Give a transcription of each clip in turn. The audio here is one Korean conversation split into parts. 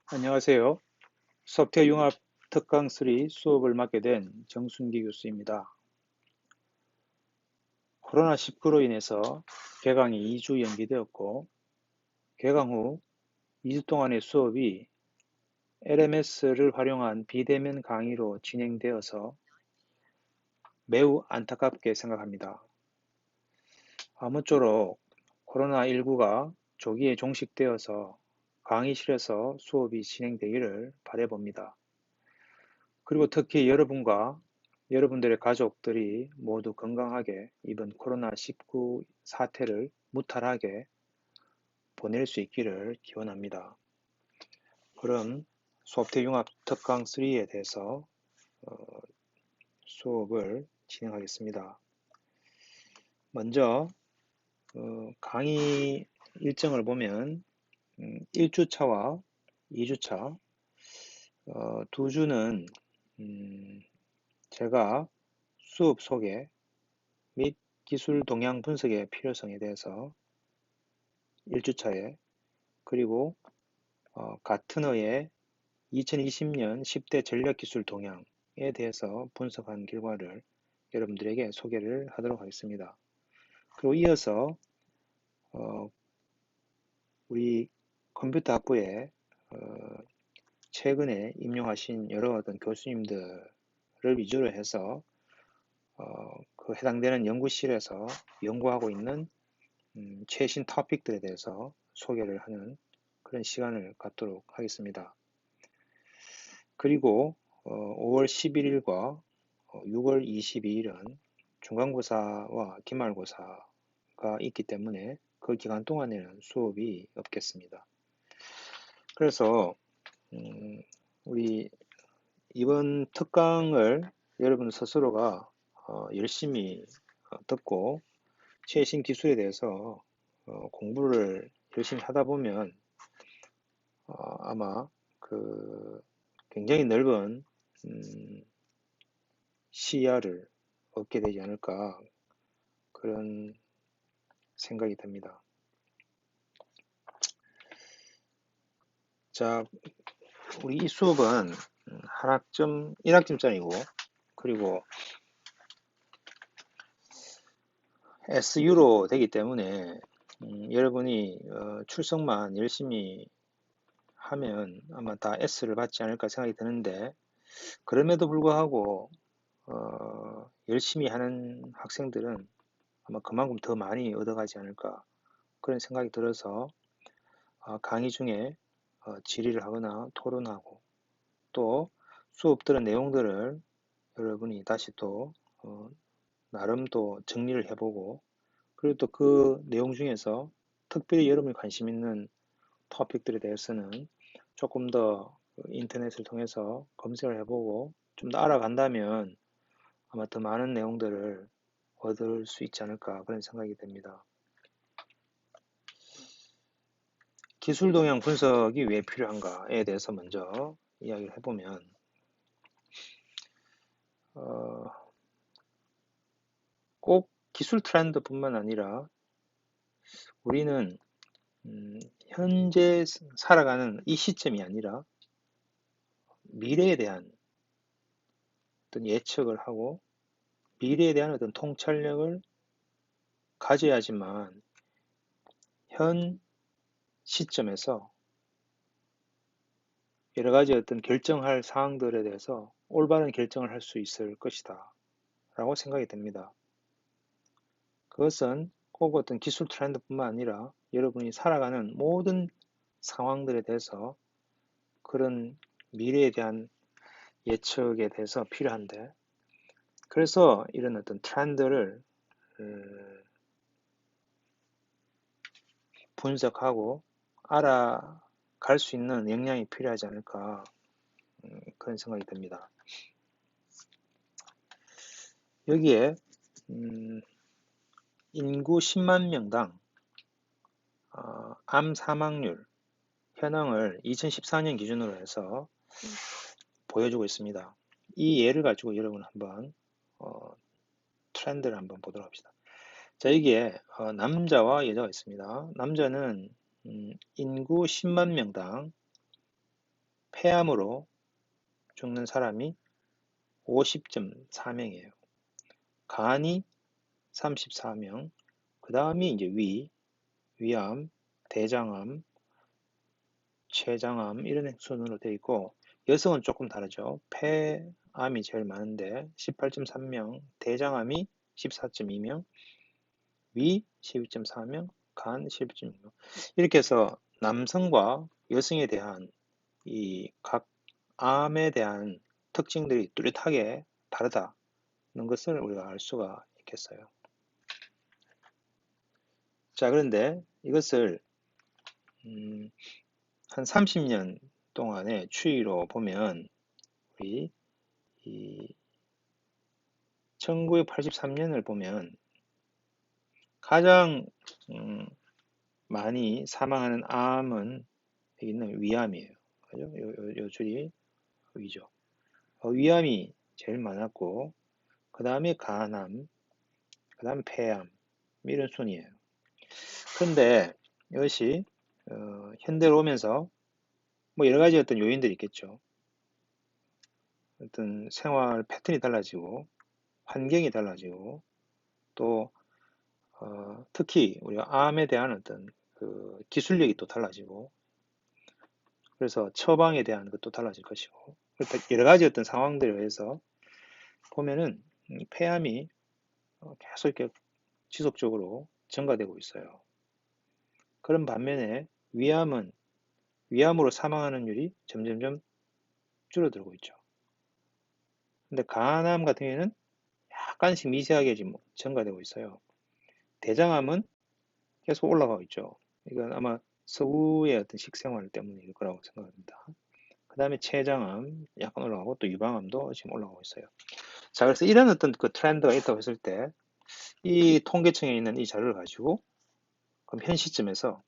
안녕하세요. 석태융합 특강 3 수업을 맡게 된 정순기 교수입니다. 코로나19로 인해서 개강이 2주 연기되었고, 개강 후 2주 동안의 수업이 LMS를 활용한 비대면 강의로 진행되어서 매우 안타깝게 생각합니다. 아무쪼록 코로나19가 조기에 종식되어서 강의실에서 수업이 진행되기를 바라봅니다. 그리고 특히 여러분과 여러분들의 가족들이 모두 건강하게 이번 코로나19 사태를 무탈하게 보낼 수 있기를 기원합니다. 그럼 수업대융합 특강 3에 대해서 수업을 진행하겠습니다. 먼저 강의 일정을 보면 1주차와 2주차 두 주는 제가 수업 소개 및 기술 동향 분석의 필요성에 대해서 1주차에, 그리고 같은 해에 2020년 10대 전략기술 동향에 대해서 분석한 결과를 여러분들에게 소개를 하도록 하겠습니다. 그리고 이어서 우리 컴퓨터 학부에 최근에 임용하신 여러 어떤 교수님들을 위주로 해서 그 해당되는 연구실에서 연구하고 있는 최신 토픽들에 대해서 소개를 하는 그런 시간을 갖도록 하겠습니다. 그리고 5월 11일과 6월 22일은 중간고사와 기말고사가 있기 때문에 그 기간 동안에는 수업이 없겠습니다. 그래서 우리 이번 특강을 여러분 스스로가 열심히 듣고 최신 기술에 대해서 공부를 열심히 하다 보면 아마 그 굉장히 넓은 시야를 얻게 되지 않을까, 그런 생각이 듭니다. 자, 우리 이 수업은 한 학점 1학점짜리고, 그리고 SU로 되기 때문에 여러분이 출석만 열심히 하면 아마 다 S를 받지 않을까 생각이 드는데, 그럼에도 불구하고 열심히 하는 학생들은 아마 그만큼 더 많이 얻어가지 않을까, 그런 생각이 들어서 강의 중에 질의를 하거나 토론하고, 또 수업 들은 내용들을 여러분이 다시 또 나름 또 정리를 해보고, 그리고 또 그 내용 중에서 특별히 여러분이 관심 있는 토픽들에 대해서는 조금 더 인터넷을 통해서 검색을 해보고 좀 더 알아간다면 아마 더 많은 내용들을 얻을 수 있지 않을까, 그런 생각이 듭니다. 기술 동향 분석이 왜 필요한가에 대해서 먼저 이야기를 해보면, 꼭 기술 트렌드뿐만 아니라 우리는 현재 살아가는 이 시점이 아니라 미래에 대한 어떤 예측을 하고 미래에 대한 어떤 통찰력을 가져야지만 현 시점에서 여러 가지 어떤 결정할 사항들에 대해서 올바른 결정을 할 수 있을 것이다 라고 생각이 됩니다. 그것은 꼭 어떤 기술 트렌드뿐만 아니라 여러분이 살아가는 모든 상황들에 대해서 그런 미래에 대한 예측에 대해서 필요한데, 그래서 이런 어떤 트렌드를 분석하고 알아갈 수 있는 역량이 필요하지 않을까, 그런 생각이 듭니다. 여기에 인구 10만 명당 암 사망률 현황을 2014년 기준으로 해서 보여주고 있습니다. 이 예를 가지고 여러분 한번 트렌드를 한번 보도록 합시다. 자, 여기에 남자와 여자가 있습니다. 남자는 인구 10만 명당 폐암으로 죽는 사람이 50.4명이에요. 간이 34명, 그 다음이 이제 위암, 대장암, 췌장암 이런 순으로 되어 있고, 여성은 조금 다르죠. 폐암이 제일 많은데 18.3명, 대장암이 14.2명, 위 12.4명, 간 12.6명. 이렇게 해서 남성과 여성에 대한 이 각 암에 대한 특징들이 뚜렷하게 다르다는 것을 우리가 알 수가 있겠어요. 자, 그런데 이것을 한 30년 동안의 추이로 보면 우리 이 1983년을 보면 가장 많이 사망하는 암은 여기는 위암이에요. 그죠? 요 줄이 위죠. 위암이 제일 많았고, 그 다음에 간암, 그 다음 폐암 이런 순이에요. 그런데 이것이 현대로 오면서 뭐 여러 가지 어떤 요인들이 있겠죠. 어떤 생활 패턴이 달라지고 환경이 달라지고 또 특히 우리가 암에 대한 어떤 그 기술력이 또 달라지고 그래서 처방에 대한 것도 달라질 것이고 여러 가지 어떤 상황들에 의해서 보면은 폐암이 계속 이렇게 지속적으로 증가되고 있어요. 그런 반면에 위암으로 사망하는 율이 점점점 줄어들고 있죠. 근데 간암 같은 경우에는 약간씩 미세하게 지금 증가되고 있어요. 대장암은 계속 올라가고 있죠. 이건 아마 서구의 어떤 식생활 때문일 거라고 생각합니다. 그 다음에 췌장암 약간 올라가고 또 유방암도 지금 올라가고 있어요. 자, 그래서 이런 어떤 그 트렌드가 있다고 했을 때 이 통계청에 있는 이 자료를 가지고 그럼 현 시점에서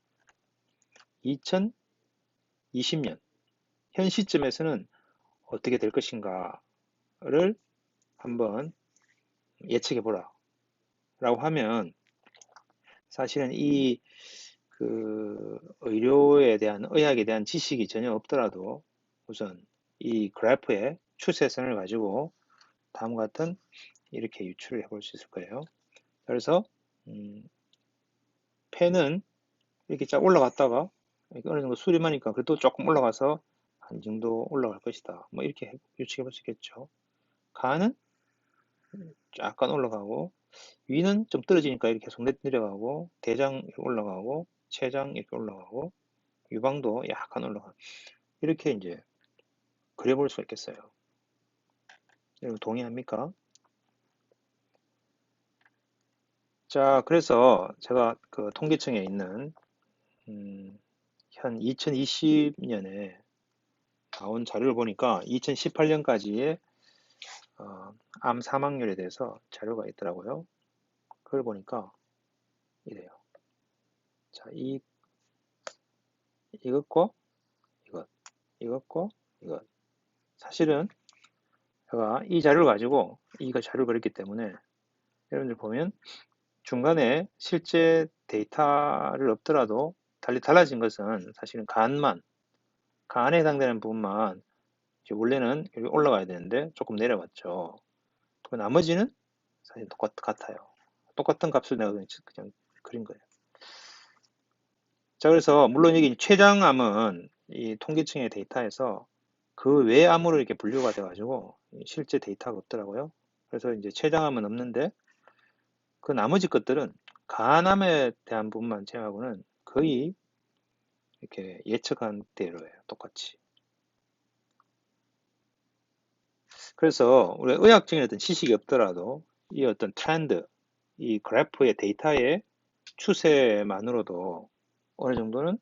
2020년 현 시점에서는 어떻게 될 것인가를 한번 예측해 보라 라고 하면 사실은 이 그 의학에 대한 지식이 전혀 없더라도 우선 이 그래프의 추세선을 가지고 다음과 같은 이렇게 유출을 해볼 수 있을 거예요. 그래서 폐는 이렇게 쫙 올라갔다가 이렇게 어느 정도 수렴하니까 그래도 조금 올라가서 한 이 정도 올라갈 것이다. 뭐 이렇게 유추해 볼 수 있겠죠. 간은 약간 올라가고 위는 좀 떨어지니까 이렇게 계속 내려가고 대장 이렇게 올라가고 췌장 이렇게 올라가고 유방도 약간 올라가고 이렇게 이제 그려볼 수가 있겠어요. 여러분 동의합니까? 자, 그래서 제가 그 통계청에 있는 현 2020년에 나온 자료를 보니까 2018년까지의 암 사망률에 대해서 자료가 있더라고요. 그걸 보니까 이래요. 자, 이것과 이것과 이것. 사실은 제가 이 자료를 가지고 이거 자료를 그렸기 때문에 여러분들 보면 중간에 실제 데이터를 없더라도 달라진 것은 사실은 간에 해당되는 부분만 원래는 여기 올라가야 되는데 조금 내려갔죠. 그 나머지는 사실 같아요. 똑같은 값을 내가 그냥 그린 거예요. 자, 그래서 물론 여기 췌장암은 이 통계청의 데이터에서 그 외 암으로 이렇게 분류가 돼가지고 실제 데이터가 없더라고요. 그래서 이제 췌장암은 없는데 그 나머지 것들은 간암에 대한 부분만 제외하고는 거의 이렇게 예측한 대로예요. 똑같이. 그래서 우리 의학적인 어떤 지식이 없더라도 이 어떤 트렌드, 이 그래프의 데이터의 추세만으로도 어느 정도는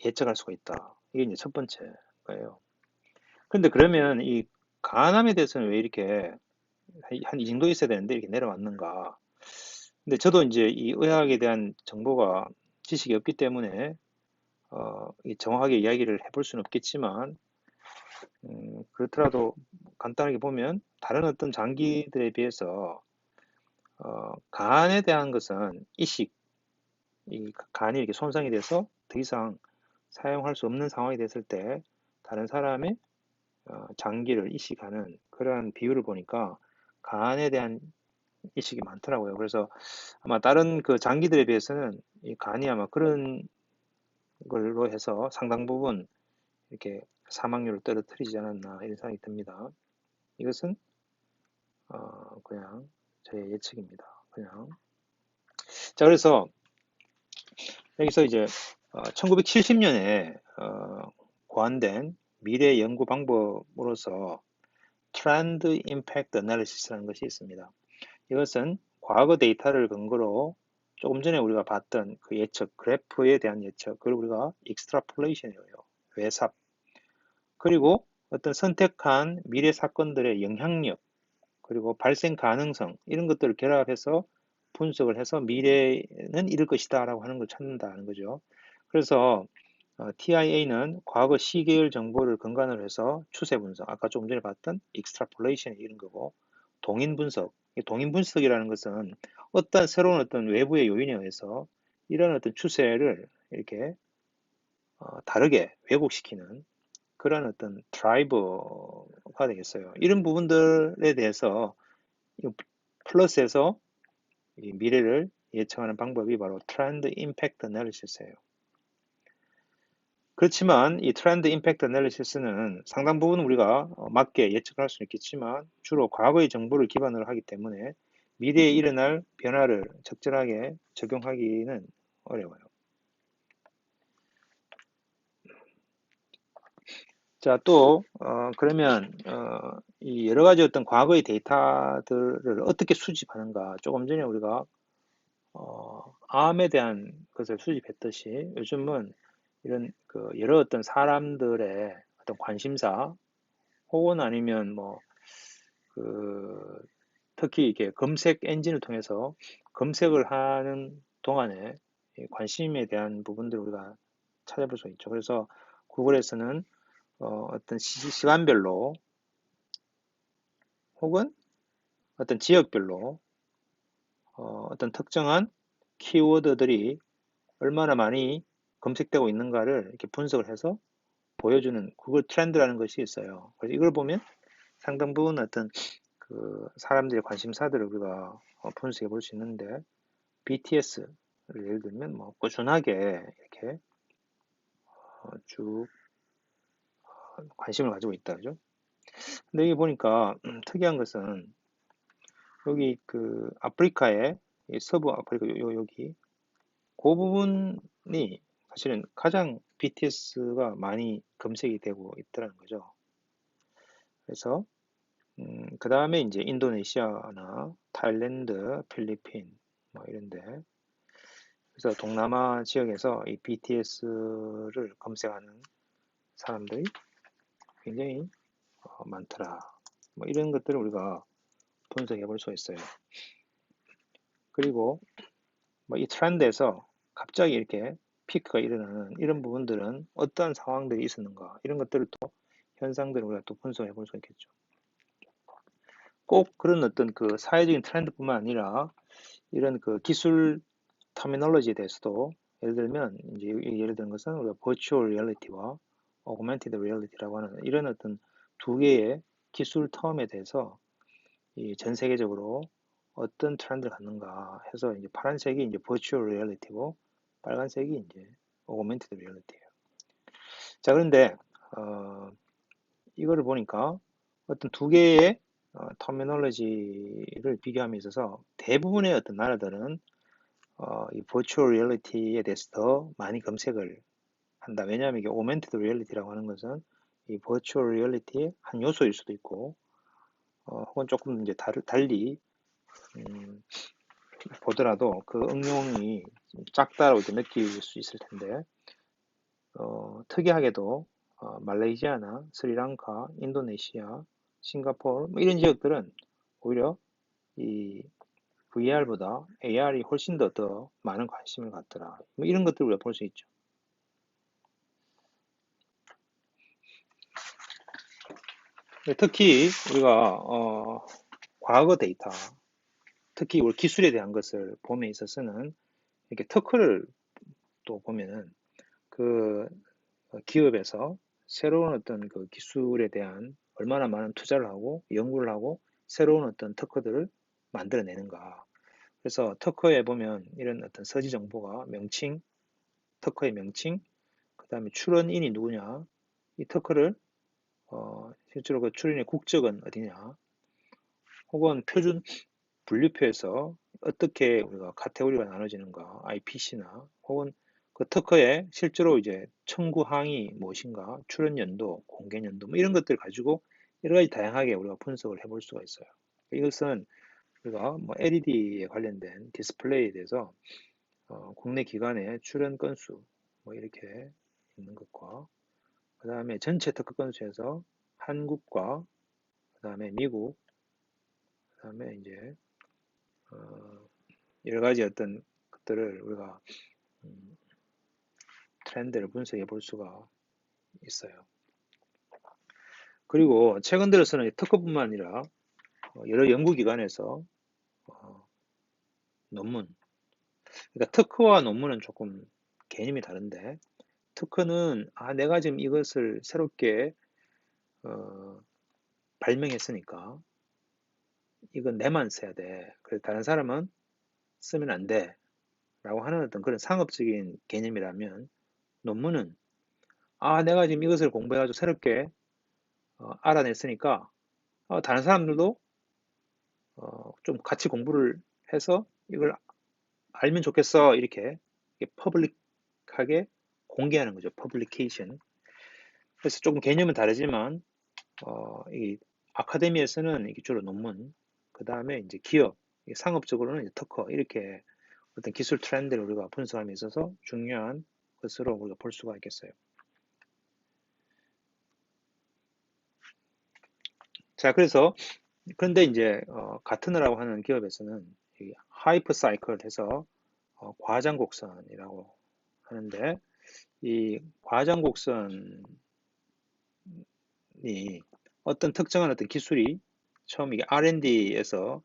예측할 수가 있다. 이게 이제 첫 번째 거예요. 근데 그러면 이 간암에 대해서는 왜 이렇게 한 이 정도 있어야 되는데 이렇게 내려왔는가? 근데 저도 이제 이 의학에 대한 정보가 지식이 없기 때문에 정확하게 이야기를 해볼 수는 없겠지만 그렇더라도 간단하게 보면 다른 어떤 장기들에 비해서 간에 대한 것은 이 간이 이렇게 손상이 돼서 더 이상 사용할 수 없는 상황이 됐을 때 다른 사람의 장기를 이식하는 그러한 비율을 보니까 간에 대한 이식이 많더라고요. 그래서 아마 다른 그 장기들에 비해서는 이 간이 아마 그런 걸로 해서 상당 부분 이렇게 사망률을 떨어뜨리지 않았나 이런 생각이 듭니다. 이것은 그냥 저의 예측입니다. 그냥 자 그래서 여기서 이제 1970년에 고안된 미래 연구 방법으로서 트렌드 임팩트 애널리시스라는 것이 있습니다. 이것은 과거 데이터를 근거로 조금 전에 우리가 봤던 그 예측, 그래프에 대한 예측, 그걸 우리가 익스트라폴레이션이에요. 외삽. 그리고 어떤 선택한 미래 사건들의 영향력, 그리고 발생 가능성, 이런 것들을 결합해서 분석을 해서 미래는 이럴 것이다 라고 하는 걸 찾는다는 거죠. 그래서 TIA는 과거 시계열 정보를 근간으로 해서 추세 분석, 아까 조금 전에 봤던 익스트라폴레이션 이런 거고, 동인 분석. 동인 분석이라는 것은 어떤 새로운 어떤 외부의 요인에 의해서 이런 어떤 추세를 이렇게 다르게 왜곡시키는 그런 어떤 드라이버가 되겠어요. 이런 부분들에 대해서 플러스해서 이 미래를 예측하는 방법이 바로 트렌드 임팩트 애널리시스예요. 그렇지만 이 트렌드 임팩트 애널리시스는 상당 부분 우리가 맞게 예측할 수는 있겠지만 주로 과거의 정보를 기반으로 하기 때문에 미래에 일어날 변화를 적절하게 적용하기는 어려워요. 자, 또 그러면 이 여러 가지 어떤 과거의 데이터들을 어떻게 수집하는가? 조금 전에 우리가 암에 대한 것을 수집했듯이 요즘은 이런 그 여러 어떤 사람들의 어떤 관심사 혹은 아니면 뭐 그 특히 이게 검색 엔진을 통해서 검색을 하는 동안에 이 관심에 대한 부분들을 우리가 찾아볼 수 있죠. 그래서 구글에서는 어떤 시간별로 혹은 어떤 지역별로 어떤 특정한 키워드들이 얼마나 많이 검색되고 있는가를 이렇게 분석을 해서 보여주는 구글 트렌드라는 것이 있어요. 그래서 이걸 보면 상당 부분 어떤 그 사람들의 관심사들을 우리가 분석해 볼 수 있는데 BTS를 예를 들면 뭐 꾸준하게 이렇게 쭉 관심을 가지고 있다 그죠? 근데 여기 보니까 특이한 것은 여기 그 아프리카의 서부 아프리카 여기 그 부분이 사실은 가장 BTS가 많이 검색이 되고 있더라는 거죠. 그래서 그 다음에 이제 인도네시아나 타일랜드, 필리핀 뭐 이런데 그래서 동남아 지역에서 이 BTS를 검색하는 사람들이 굉장히 많더라. 뭐 이런 것들을 우리가 분석해 볼 수 있어요. 그리고 뭐 이 트렌드에서 갑자기 이렇게 피크가 일어나는 이런 부분들은 어떠한 상황들이 있었는가 이런 것들을 또 현상들을 우리가 또 분석해 볼 수 있겠죠. 꼭 그런 어떤 그 사회적인 트렌드뿐만 아니라 이런 그 기술 터미널로지에 대해서도 예를 들면 이제 예를 드는 것은 우리가 버추얼 리얼리티와 오그멘티드 리얼리티라고 하는 이런 어떤 두 개의 기술 텀에 대해서 이 전 세계적으로 어떤 트렌드를 갖는가 해서 이제 파란색이 이제 버추얼 리얼리티고 빨간색이 이제 오그멘티드 리얼리티예요. 자, 그런데 이거를 보니까 어떤 두 개의 터미널로지를 비교함에 있어서 대부분의 어떤 나라들은 이 버추얼 리얼리티에 대해서 더 많이 검색을 한다. 왜냐하면 이게 오멘티드 리얼리티라고 하는 것은 이 버추얼 리얼리티의 한 요소일 수도 있고, 혹은 조금 이제 달리 보더라도 그 응용이 작다라고 느낄 수 있을 텐데, 특이하게도 말레이시아나 스리랑카, 인도네시아, 싱가포르 뭐 이런 지역들은 오히려 이 VR보다 AR이 훨씬 더 많은 관심을 갖더라. 뭐 이런 것들을 우리가 볼 수 있죠. 특히 우리가 과거 데이터, 특히 우리 기술에 대한 것을 봄에 있어서는 이렇게 특허를 또 보면은 그 기업에서 새로운 어떤 그 기술에 대한 얼마나 많은 투자를 하고 연구를 하고 새로운 어떤 특허들을 만들어내는가. 그래서 특허에 보면 이런 어떤 서지 정보가 명칭, 특허의 명칭, 그 다음에 출원인이 누구냐, 이 특허를 실제로 그 출원인의 국적은 어디냐, 혹은 표준 분류표에서 어떻게 우리가 카테고리가 나눠지는가, IPC나 혹은 그 특허에 실제로 이제 청구 항이 무엇인가, 출원 연도, 공개 연도 뭐 이런 것들을 가지고 여러 가지 다양하게 우리가 분석을 해볼 수가 있어요. 이것은 우리가 뭐 LED에 관련된 디스플레이에 대해서 국내 기관의 출원 건수 뭐 이렇게 있는 것과 그 다음에 전체 특허 건수에서 한국과 그 다음에 미국 그 다음에 이제 어, 여러 가지 어떤 것들을 우리가 음, 트렌드를 분석해 볼 수가 있어요. 그리고 최근 들어서는 특허뿐만 아니라 여러 연구기관에서 논문, 그러니까 특허와 논문은 조금 개념이 다른데 특허는 내가 지금 이것을 새롭게 어, 발명했으니까 이건 내만 써야 돼. 그래서 다른 사람은 쓰면 안 돼. 라고 하는 어떤 그런 상업적인 개념이라면 논문은 내가 지금 이것을 공부해가지고 새롭게 알아냈으니까 다른 사람들도 좀 같이 공부를 해서 이걸 알면 좋겠어. 이렇게 퍼블릭하게 공개하는 거죠. 퍼블리케이션. 그래서 조금 개념은 다르지만 이 아카데미에서는 이게 주로 논문, 그 다음에 이제 기업, 상업적으로는 이제 특허 이렇게 어떤 기술 트렌드를 우리가 분석함에 있어서 중요한 것으로 우리가 볼 수가 있겠어요. 자, 그런데 이제 가트너라고 하는 기업에서는 이 하이퍼 사이클 해서 과장 곡선이라고 하는데 이 과장 곡선이 어떤 특정한 어떤 기술이 처음 이게 R&D에서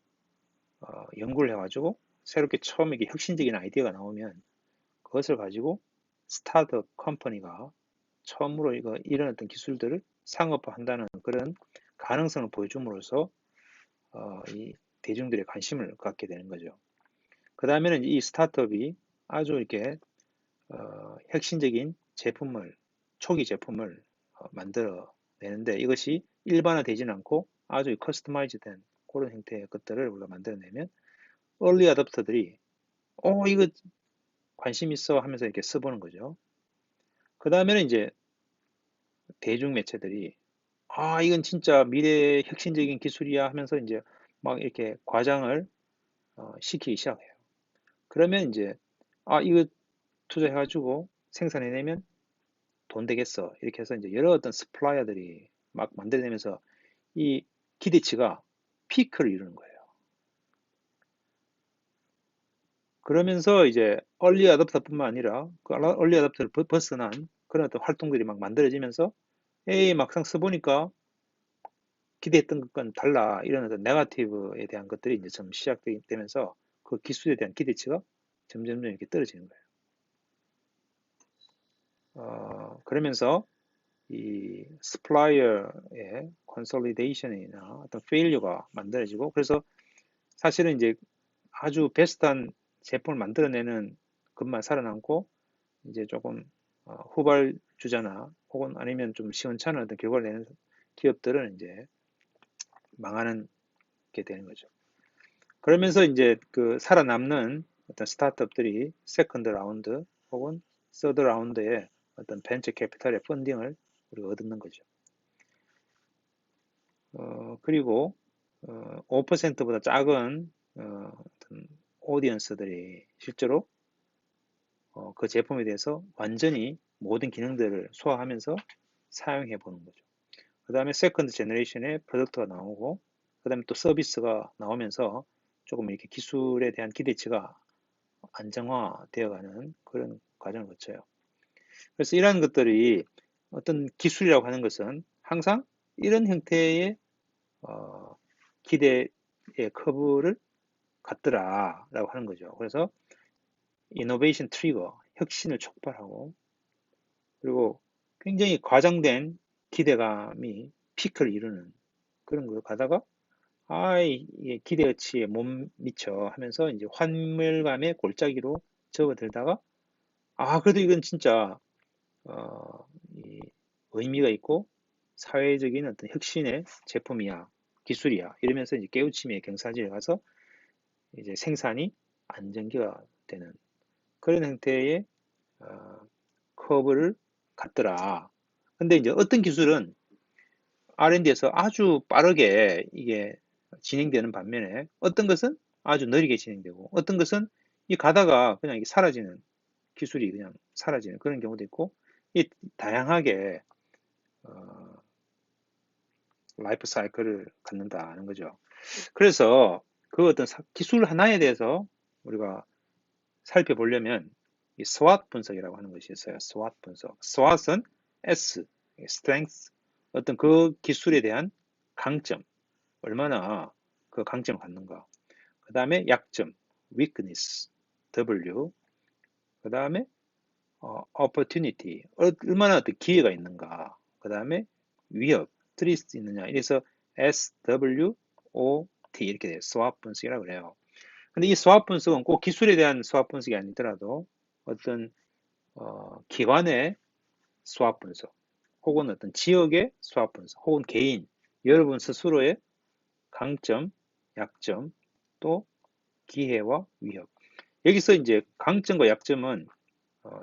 연구를 해가지고 새롭게 처음 이게 혁신적인 아이디어가 나오면 그것을 가지고 스타트업 컴퍼니가 처음으로 이런 어떤 기술들을 상업화한다는 그런 가능성을 보여줌으로써 이 대중들의 관심을 갖게 되는 거죠. 그 다음에는 이 스타트업이 아주 이렇게 혁신적인 제품을 초기 제품을 만들어 내는데 이것이 일반화되지는 않고 아주 커스터마이즈된 그런 형태의 것들을 우리가 만들어내면 얼리 어댑터들이 이거 관심 있어 하면서 이렇게 써보는 거죠. 그 다음에는 이제 대중 매체들이 이건 진짜 미래의 혁신적인 기술이야 하면서 이제 막 이렇게 과장을 시키기 시작해요. 그러면 이제 이거 투자해가지고 생산해내면 돈 되겠어. 이렇게 해서 이제 여러 어떤 스플라이어들이 막 만들어내면서 이 기대치가 피크를 이루는 거예요. 그러면서 이제 얼리 어댑터뿐만 아니라 그 얼리 어댑터를 벗어난 그런 어떤 활동들이 막 만들어지면서 에이 막상 써보니까 기대했던 것과는 달라 이런 어떤 네거티브에 대한 것들이 이제 좀 시작되면서 그 기술에 대한 기대치가 점점 이렇게 떨어지는 거예요. 그러면서 이 스플라이어의 컨솔리데이션이나 어떤 페일류가 만들어지고 그래서 사실은 이제 아주 베스트한 제품을 만들어내는 것만 살아남고 이제 조금 후발주자나 혹은 아니면 좀 시원찮은 어떤 결과를 내는 기업들은 이제 망하는 게 되는 거죠. 그러면서 이제 그 살아남는 어떤 스타트업들이 세컨드 라운드 혹은 서드 라운드의 어떤 벤처 캐피탈의 펀딩을 우리가 얻는 거죠. 그리고 5%보다 작은 어떤 오디언스들이 실제로 그 제품에 대해서 완전히 모든 기능들을 소화하면서 사용해 보는 거죠. 그 다음에 세컨드 제너레이션의 프로덕트가 나오고 그 다음에 또 서비스가 나오면서 조금 이렇게 기술에 대한 기대치가 안정화되어가는 그런 과정을 거쳐요. 그래서 이러한 것들이 어떤 기술이라고 하는 것은 항상 이런 형태의 어, 기대의 커브를 갖더라라고 하는 거죠. 그래서 이노베이션 트리거, 혁신을 촉발하고 그리고 굉장히 과장된 기대감이 피크를 이루는 그런 거 가다가 이게 기대치에 못 미쳐 하면서 이제 환멸감의 골짜기로 접어들다가 그래도 이건 진짜 이 의미가 있고 사회적인 어떤 혁신의 제품이야, 기술이야 이러면서 이제 깨우침의 경사지에 가서 이제 생산이 안정기가 되는 그런 형태의 어, 커브를 갖더라. 근데 이제 어떤 기술은 R&D에서 아주 빠르게 이게 진행되는 반면에 어떤 것은 아주 느리게 진행되고 어떤 것은 이 가다가 그냥 이게 사라지는 기술이 그냥 사라지는 그런 경우도 있고 이 다양하게 어, 라이프 사이클을 갖는다는 거죠. 그래서 그 어떤 기술 하나에 대해서 우리가 살펴보려면 이 SWOT 분석이라고 하는 것이 있어요. SWOT 분석. SWOT은 S, strength, 어떤 그 기술에 대한 강점, 얼마나 그 강점을 갖는가. 그 다음에 약점, weakness, W. 그 다음에 opportunity, 얼마나 어떤 기회가 있는가. 그 다음에 위협, threat 있느냐. 이래서 S, W, O, T 이렇게 돼요. SWOT 분석이라고 그래요. 근데 이 SWOT 분석은 꼭 기술에 대한 SWOT 분석이 아니더라도 어떤 기관의 SWOT 분석, 혹은 어떤 지역의 SWOT 분석, 혹은 개인, 여러분 스스로의 강점, 약점, 또 기회와 위협. 여기서 이제 강점과 약점은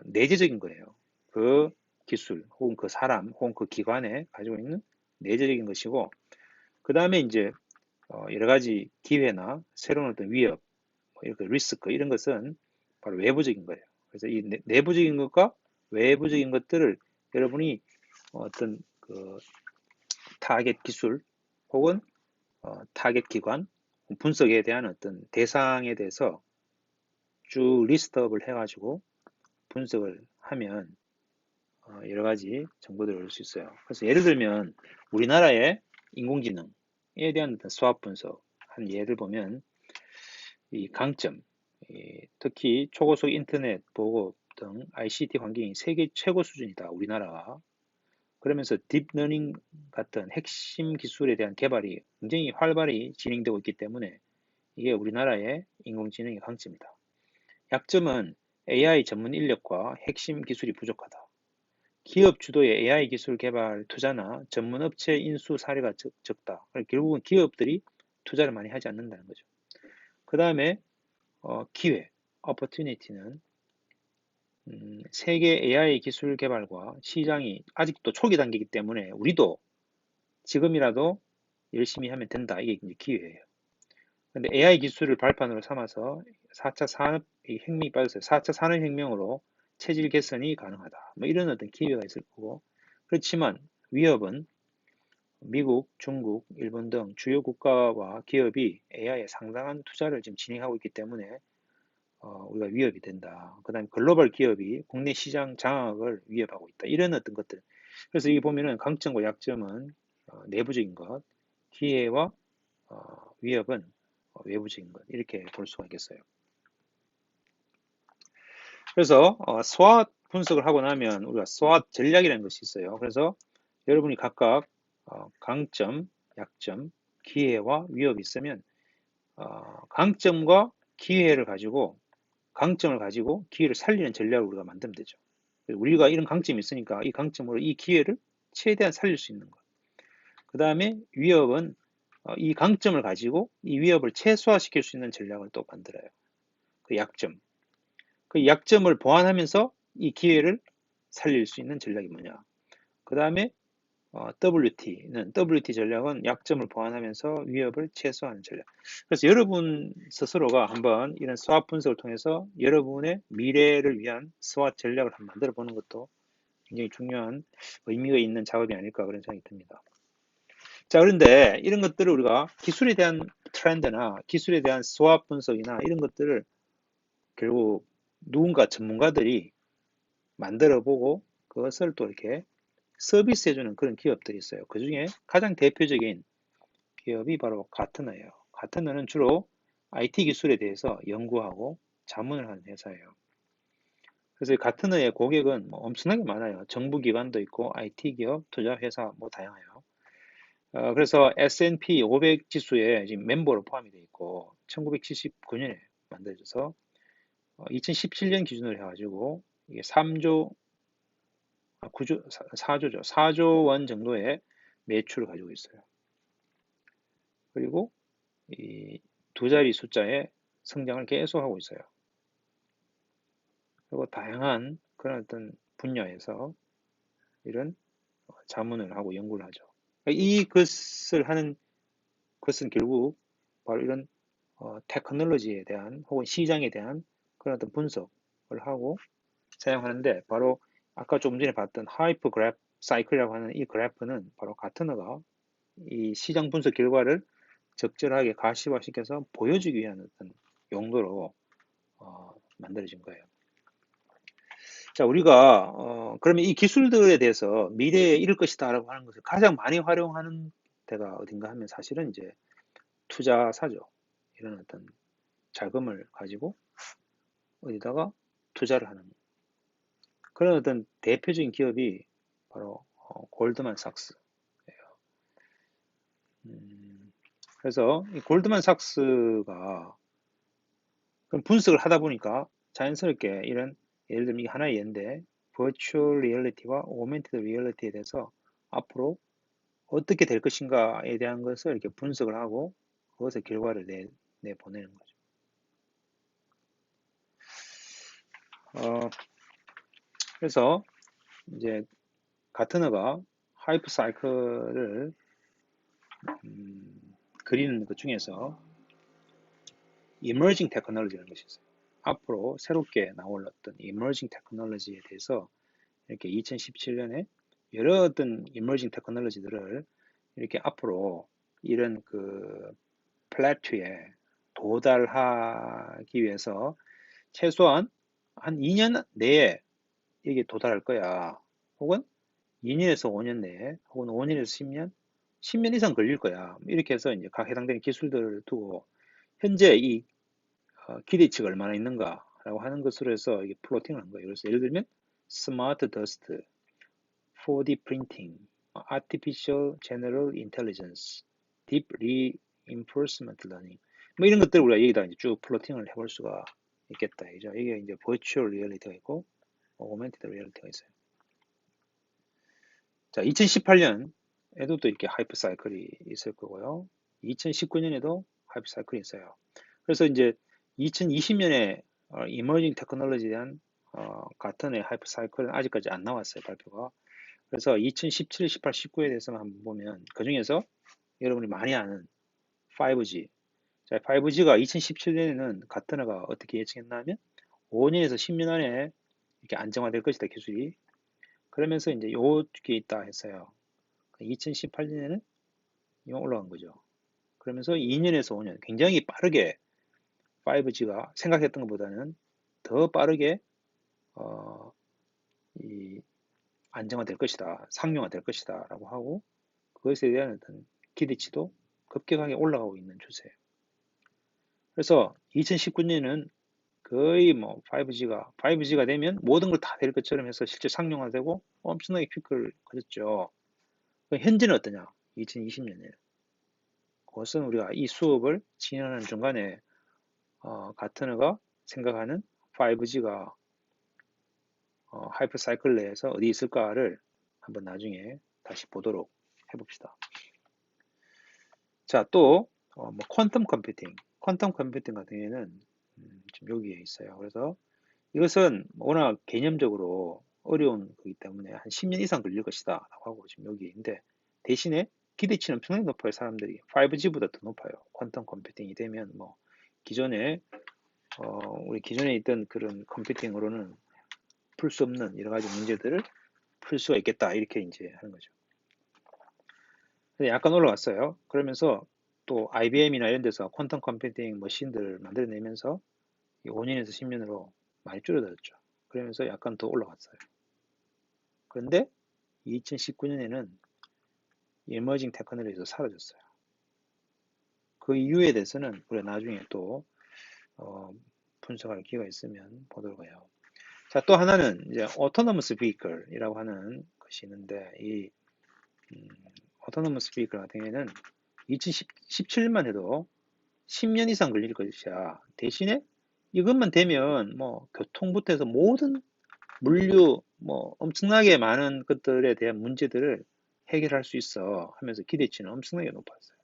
내재적인 거예요. 그 기술, 혹은 그 사람, 혹은 그 기관에 가지고 있는 내재적인 것이고, 그 다음에 이제 여러 가지 기회나 새로운 어떤 위협, 이렇게 리스크 이런 것은 바로 외부적인 거예요. 그래서 이 내부적인 것과 외부적인 것들을 여러분이 어떤 그 타겟 기술 혹은 타겟 기관 분석에 대한 어떤 대상에 대해서 쭉 리스트업을 해가지고 분석을 하면 여러 가지 정보들을 얻을 수 있어요. 그래서 예를 들면 우리나라의 인공지능에 대한 어떤 수학 분석 한 예를 보면 이 강점, 특히 초고속 인터넷 보급 등 ICT 환경이 세계 최고 수준이다, 우리나라가. 그러면서 딥러닝 같은 핵심 기술에 대한 개발이 굉장히 활발히 진행되고 있기 때문에 이게 우리나라의 인공지능의 강점이다. 약점은 AI 전문 인력과 핵심 기술이 부족하다. 기업 주도의 AI 기술 개발 투자나 전문 업체 인수 사례가 적다. 결국은 기업들이 투자를 많이 하지 않는다는 거죠. 그 다음에 기회, opportunity는 세계 AI 기술 개발과 시장이 아직도 초기 단계이기 때문에 우리도 지금이라도 열심히 하면 된다. 이게 이제 기회예요. 근데 AI 기술을 발판으로 삼아서 4차 산업혁명이 빠졌어요. 4차 산업혁명으로 체질 개선이 가능하다. 뭐 이런 어떤 기회가 있을 거고. 그렇지만 위협은 미국, 중국, 일본 등 주요 국가와 기업이 AI에 상당한 투자를 지금 진행하고 있기 때문에 우리가 위협이 된다. 그 다음에 글로벌 기업이 국내 시장 장악을 위협하고 있다. 이런 어떤 것들. 그래서 여기 보면은 강점과 약점은 내부적인 것, 기회와 위협은 외부적인 것. 이렇게 볼 수가 있겠어요. 그래서 SWOT 분석을 하고 나면 우리가 SWOT 전략이라는 것이 있어요. 그래서 여러분이 각각 강점, 약점, 기회와 위협이 있으면 강점과 기회를 가지고 강점을 가지고 기회를 살리는 전략을 우리가 만들면 되죠. 우리가 이런 강점이 있으니까 이 강점으로 이 기회를 최대한 살릴 수 있는 것. 그 다음에 위협은 이 강점을 가지고 이 위협을 최소화시킬 수 있는 전략을 또 만들어요. 그 약점. 그 약점을 보완하면서 이 기회를 살릴 수 있는 전략이 뭐냐. 그 다음에 WT 전략은 약점을 보완하면서 위협을 최소화하는 전략. 그래서 여러분 스스로가 한번 이런 SWOT 분석을 통해서 여러분의 미래를 위한 SWOT 전략을 한번 만들어 보는 것도 굉장히 중요한 의미가 있는 작업이 아닐까 그런 생각이 듭니다. 자, 그런데 이런 것들을 우리가 기술에 대한 트렌드나 기술에 대한 SWOT 분석이나 이런 것들을 결국 누군가 전문가들이 만들어 보고 그것을 또 이렇게 서비스해주는 그런 기업들이 있어요. 그 중에 가장 대표적인 기업이 바로 가트너예요. 가트너는 주로 IT 기술에 대해서 연구하고 자문을 하는 회사예요. 그래서 이 가트너의 고객은 뭐 엄청나게 많아요. 정부 기관도 있고 IT 기업, 투자 회사 뭐 다양해요. 그래서 S&P 500 지수에 지금 멤버로 포함이 되어 있고 1979년에 만들어져서 2017년 기준으로 해가지고 이게 3조, 9조, 4조죠. 4조 원 정도의 매출을 가지고 있어요. 그리고 이 두 자리 숫자의 성장을 계속하고 있어요. 그리고 다양한 그런 어떤 분야에서 이런 자문을 하고 연구를 하죠. 이 것을 하는 것은 결국 바로 이런 테크놀로지에 대한 혹은 시장에 대한 그런 어떤 분석을 하고 사용하는데 바로 아까 조금 전에 봤던 하이퍼 그래프 사이클이라고 하는 이 그래프는 바로 가트너가 이 시장 분석 결과를 적절하게 가시화시켜서 보여주기 위한 어떤 용도로 만들어진 거예요. 자, 우리가 그러면 이 기술들에 대해서 미래에 이럴 것이다라고 하는 것을 가장 많이 활용하는 데가 어딘가 하면 사실은 이제 투자사죠. 이런 어떤 자금을 가지고 어디다가 투자를 하는 그런 어떤 대표적인 기업이 바로 골드만삭스예요. 그래서 이 골드만삭스가 분석을 하다 보니까 자연스럽게 이런 예를 들면 이게 하나의 예인데 버추얼 리얼리티와 오멘티드 리얼리티에 대해서 앞으로 어떻게 될 것인가에 대한 것을 이렇게 분석을 하고 그것의 결과를 내보내는 거죠. 그래서 이제 가트너가 하이프 사이클을 그리는 것 중에서 emerging technology라는 것이 있어요. 앞으로 새롭게 나올 어떤 emerging technology에 대해서 이렇게 2017년에 여러 어떤 emerging technology들을 이렇게 앞으로 이런 그 플래투에 도달하기 위해서 최소한 한 2년 내에 이게 도달할 거야. 혹은 2년에서 5년 내에, 혹은 5년에서 10년, 10년 이상 걸릴 거야. 이렇게 해서 이제 각 해당되는 기술들을 두고 현재 이 기대치가 얼마나 있는가라고 하는 것으로 해서 이게 플로팅을 한 거예요. 그래서 예를 들면 스마트 더스트, 4D 프린팅, artificial general intelligence, deep reinforcement learning 뭐 이런 것들 우리가 여기다 이제 쭉 플로팅을 해볼 수가 있겠다. 이게 이제 virtual reality가 있고 augmented reality가 있어요. 자, 2018년에도 또 이렇게 하이퍼 사이클이 있을 거고요. 2019년에도 하이퍼 사이클이 있어요. 그래서 이제 2020년에 이머징 테크놀로지에 대한 가튼의 하이퍼 사이클은 아직까지 안 나왔어요, 발표가. 그래서 2017, 18, 19에 대해서만 한번 보면 그 중에서 여러분이 많이 아는 5G. 자, 5G가 2017년에는 가트너가 어떻게 예측했냐면 5년에서 10년 안에 이렇게 안정화될 것이다, 기술이. 그러면서 이제 요게 있다 했어요. 2018년에는 이만 올라간 거죠. 그러면서 2년에서 5년 굉장히 빠르게 5G가 생각했던 것보다는 더 빠르게 이 안정화될 것이다, 상용화될 것이다라고 하고 그것에 대한 어떤 기대치도 급격하게 올라가고 있는 추세예요. 그래서 2019년은 거의 뭐 5G가 되면 모든 걸 다 될 것처럼 해서 실제 상용화되고 엄청나게 피크를 거뒀죠. 현재는 어떠냐? 2020년에 그것은 우리가 이 수업을 진행하는 중간에 가트너가 생각하는 5G가 하이퍼 사이클 내에서 어디 있을까를 한번 나중에 다시 보도록 해봅시다. 자, 또 뭐 퀀텀 컴퓨팅 같은 경우에는 지금 여기에 있어요. 그래서 이것은 워낙 개념적으로 어려운 거기 때문에 한 10년 이상 걸릴 것이다 라고 하고 지금 여기 있는데 대신에 기대치는 엄청나게 높아요. 사람들이 5G보다 더 높아요. 퀀텀 컴퓨팅이 되면 뭐 기존에 우리 기존에 있던 그런 컴퓨팅으로는 풀 수 없는 여러 가지 문제들을 풀 수가 있겠다 이렇게 이제 하는 거죠. 근데 약간 올라왔어요. 그러면서 또 IBM이나 이런 데서 퀀텀 컴퓨팅 머신들을 만들어내면서 5년에서 10년으로 많이 줄어들었죠. 그러면서 약간 더 올라갔어요. 그런데 2019년에는 에머징 테크놀로지에서 사라졌어요. 그 이유에 대해서는 우리가 나중에 또 분석할 기회가 있으면 보도록 해요. 자, 또 하나는 이제 autonomous vehicle이라고 하는 것이 있는데 이 autonomous vehicle 같은 경우에는 2017년만 해도 10년 이상 걸릴 것이야. 대신에 이것만 되면 뭐 교통부터 해서 모든 물류 뭐 엄청나게 많은 것들에 대한 문제들을 해결할 수 있어 하면서 기대치는 엄청나게 높았어요.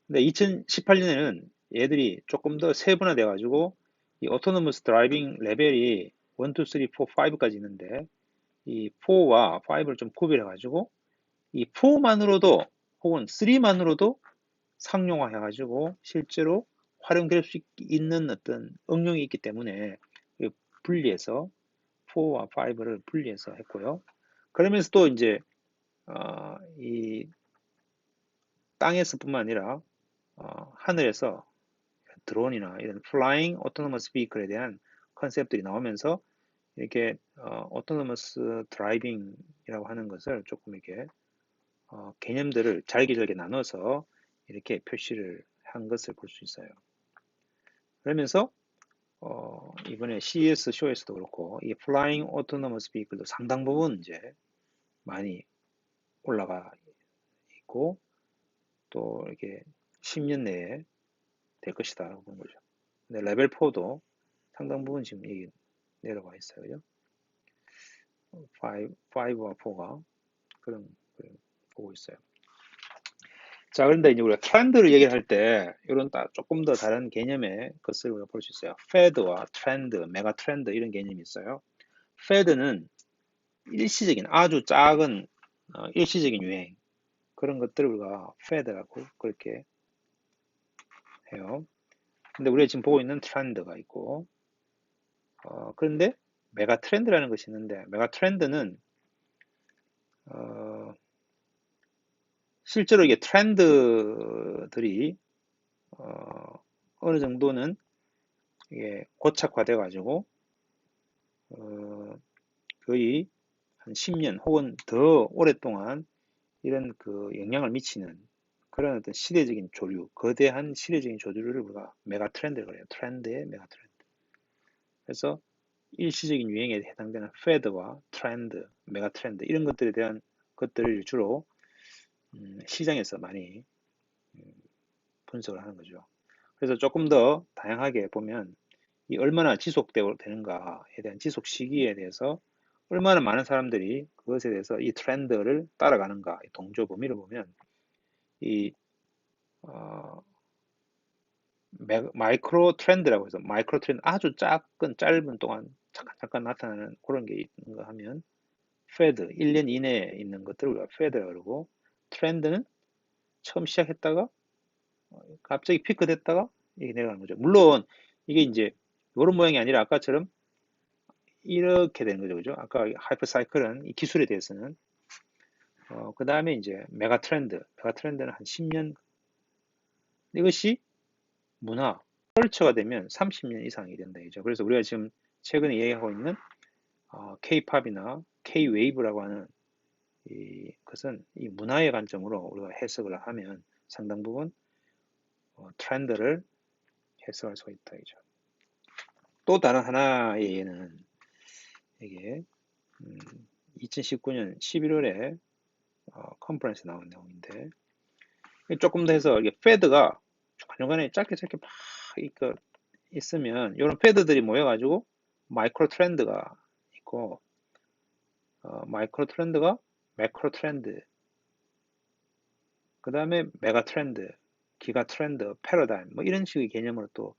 근데 2018년에는 얘들이 조금 더 세분화돼 가지고 이 autonomous driving 레벨이 1, 2, 3, 4, 5까지 있는데 이 4와 5를 좀 구별해 가지고 이 4만으로도 혹은 3만으로도 상용화 해가지고 실제로 활용될 수 있는 어떤 응용이 있기 때문에 분리해서 4와 5를 분리해서 했고요. 그러면서 또 이제 이 땅에서뿐만 아니라 하늘에서 드론이나 이런 플라잉 오토노머스 비클에 대한 컨셉들이 나오면서 이렇게 오토노머스 드라이빙이라고 하는 것을 조금 이렇게 개념들을 잘게 나눠서 이렇게 표시를 한 것을 볼 수 있어요. 그러면서 이번에 CES 쇼에서도 그렇고 이 Flying Autonomous Vehicle도 상당 부분 이제 많이 올라가 있고 또 이렇게 10년 내에 될 것이다라고 보는 거죠. 근데 레벨 4도 상당 부분 지금 여기 내려와 있어요. 그죠? 5와 4가 그런 보고 있어요. 자, 그런데 이제 우리가 트렌드를 얘기할 때 이런 조금 더 다른 개념의 것을 우리가 볼 수 있어요. 패드와 트렌드, 메가 트렌드 이런 개념이 있어요. 패드는 일시적인 아주 작은 일시적인 유행 그런 것들을 우리가 패드라고 그렇게 해요. 근데 우리가 지금 보고 있는 트렌드가 있고 그런데 메가 트렌드라는 것이 있는데 메가 트렌드는 실제로 이게 트렌드들이 어느 정도는 이게 고착화돼 가지고 거의 한 10년 혹은 더 오랫동안 이런 그 영향을 미치는 그런 어떤 시대적인 조류, 거대한 시대적인 조류를 우리가 메가 트렌드라고 해요. 트렌드의 메가 트렌드. 그래서 일시적인 유행에 해당되는 패드와 트렌드, 메가 트렌드 이런 것들에 대한 것들을 주로 시장에서 많이 분석을 하는 거죠. 그래서 조금 더 다양하게 보면 이 얼마나 지속되는가에 대한 지속 시기에 대해서 얼마나 많은 사람들이 그것에 대해서 이 트렌드를 따라가는가, 동조 범위를 보면 이 마이크로 트렌드라고 해서 마이크로 트렌드 아주 짧은 동안 잠깐 나타나는 그런 게 있는가 하면 패드 1년 이내에 있는 것들을 우리가 패드라고 그러고 트렌드는 처음 시작했다가 갑자기 피크 됐다가 이게 내려가는 거죠. 물론 이게 이제 이런 모양이 아니라 아까처럼 이렇게 되는 거죠. 그죠? 아까 하이퍼 사이클은 이 기술에 대해서는 그 다음에 이제 메가 트렌드는 한 10년 이것이 문화 컬처가 되면 30년 이상이 된다 이죠. 그래서 우리가 지금 최근에 얘기하고 있는 K-팝이나 K-웨이브라고 하는 것은 이 문화의 관점으로 우리가 해석을 하면 상당 부분 트렌드를 해석할 수가 있다 이죠. 또 다른 하나의 예는 이게 2019년 11월에 컨퍼런스 나온 내용인데 조금 더 해서 이게 패드가 중간중간에 짧게 막 있으면 이런 패드들이 모여가지고 마이크로 트렌드가 있고 마이크로 트렌드가 매크로 트렌드 그 다음에 메가 트렌드 기가 트렌드 패러다임 뭐 이런 식의 개념으로 또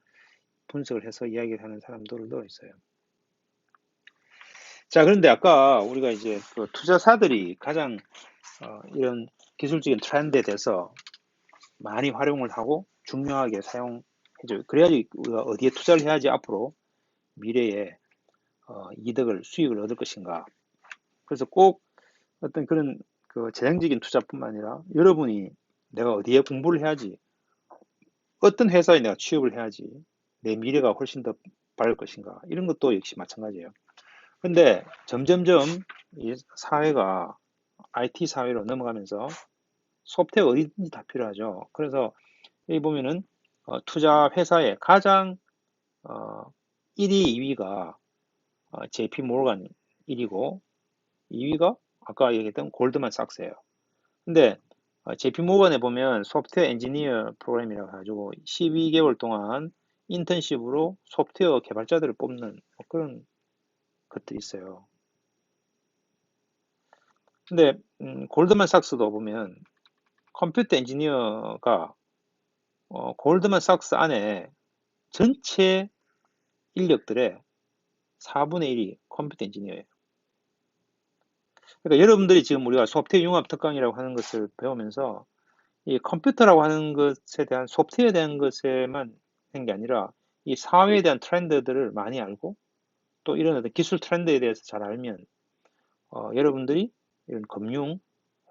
분석을 해서 이야기를 하는 사람들도 있어요. 자, 그런데 아까 우리가 이제 그 투자사들이 가장 이런 기술적인 트렌드에 대해서 많이 활용을 하고 중요하게 사용해줘요. 그래야지 우리가 어디에 투자를 해야지 앞으로 미래에 수익을 얻을 것인가. 그래서 꼭 어떤 그런 그 재정적인 투자뿐만 아니라 여러분이 내가 어디에 공부를 해야지, 어떤 회사에 내가 취업을 해야지 내 미래가 훨씬 더 밝을 것인가. 이런 것도 역시 마찬가지예요. 근데 점점점 이 사회가 IT 사회로 넘어가면서 소프트웨어 어디든지 다 필요하죠. 그래서 여기 보면은 투자 회사의 가장 1위, 2위가 JP 모르간 1위고 2위가 아까 얘기했던 골드만삭스예요. 근데 JP 모건에 보면 소프트웨어 엔지니어 프로그램이라고 해가지고 12개월 동안 인턴십으로 소프트웨어 개발자들을 뽑는 뭐 그런 것들이 있어요. 근데 골드만삭스도 보면 컴퓨터 엔지니어가 골드만삭스 안에 전체 인력들의 4분의 1이 컴퓨터 엔지니어예요. 그러니까 여러분들이 지금 우리가 소프트웨어 융합 특강이라고 하는 것을 배우면서 이 컴퓨터라고 하는 것에 대한 소프트웨어에 대한 것에만 하는 게 아니라 이 사회에 대한 트렌드들을 많이 알고 또 이런 어떤 기술 트렌드에 대해서 잘 알면 여러분들이 이런 금융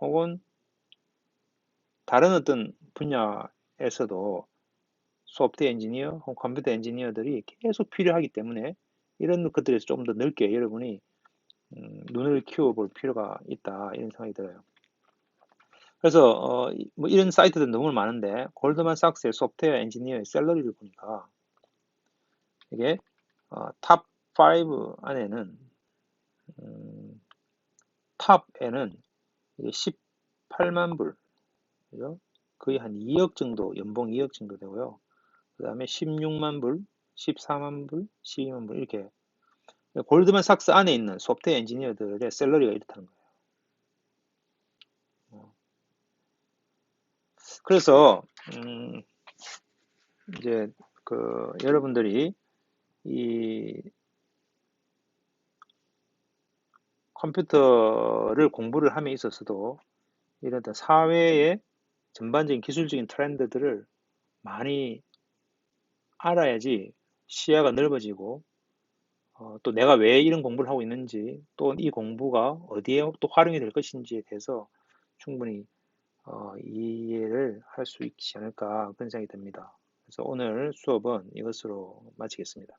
혹은 다른 어떤 분야에서도 소프트웨어 엔지니어 혹은 컴퓨터 엔지니어들이 계속 필요하기 때문에 이런 것들에서 좀 더 넓게 여러분이 눈을 키워볼 필요가 있다 이런 생각이 들어요. 그래서 뭐 이런 사이트들 너무 많은데 골드만삭스의 소프트웨어 엔지니어의 샐러리를 보니까 이게 탑 5 안에는 탑에는 18만 불, 그죠? 거의 한 2억 정도, 연봉 2억 정도 되고요. 그 다음에 16만 불, 14만 불, 12만 불 이렇게 골드만삭스 안에 있는 소프트웨어 엔지니어들의 샐러리가 이렇다는 거예요. 그래서 이제 그 여러분들이 이 컴퓨터를 공부를 함에 있어서도 이런 사회의 전반적인 기술적인 트렌드들을 많이 알아야지 시야가 넓어지고 또 내가 왜 이런 공부를 하고 있는지 또 이 공부가 어디에 또 활용이 될 것인지에 대해서 충분히 이해를 할 수 있지 않을까 그런 생각이 듭니다. 그래서 오늘 수업은 이것으로 마치겠습니다.